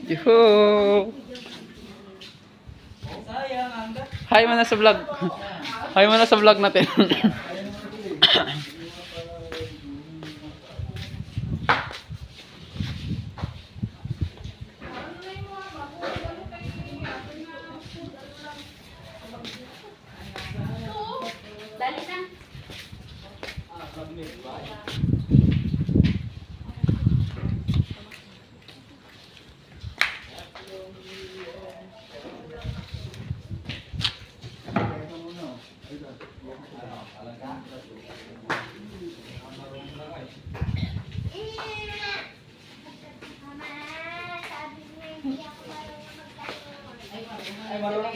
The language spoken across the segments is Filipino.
Yuhu! Hi mo na sa vlog. Hi mo na sa vlog natin.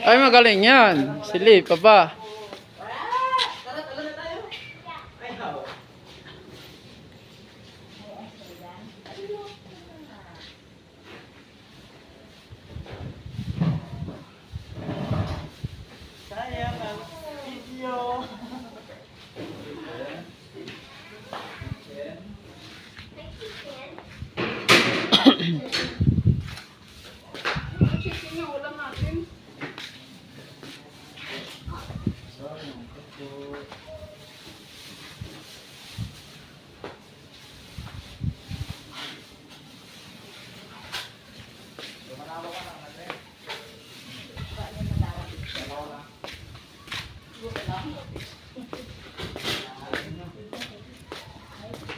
Ay, magaling yan. Silip pa ba? Sayang ang video.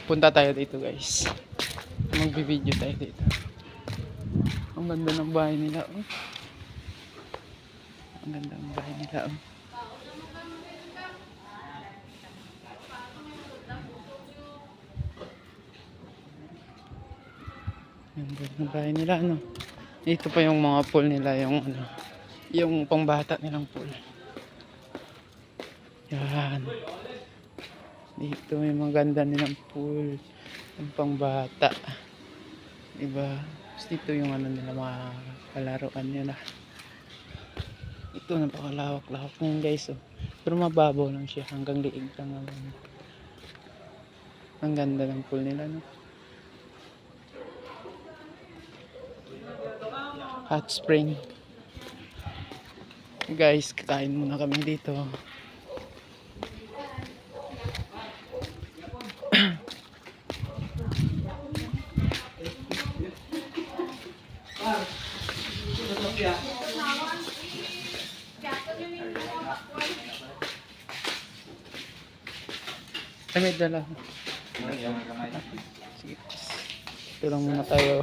Punta tayo dito, guys. Magbi-video tayo dito. Ang ganda ng bahay nila, oh. Ang ganda ng bahay nila, oh. Ang ganda ng bahay nila, ano. Ito pa yung mga pool nila, yung ano, yung pangbata nilang pool. Yan. Dito may maganda nilang pool, yung pangbata. Diba? Tapos dito yung ano nila, mga kalaruan nila. Ito napakalawak-lawak ngayon, guys, oh. Pero mababaw lang siya, hanggang liig lang naman. Ang ganda ng pool nila, no? Hot spring. Guys, kakain muna kami dito. Ay, may dala. Sige. Ito lang muna tayo.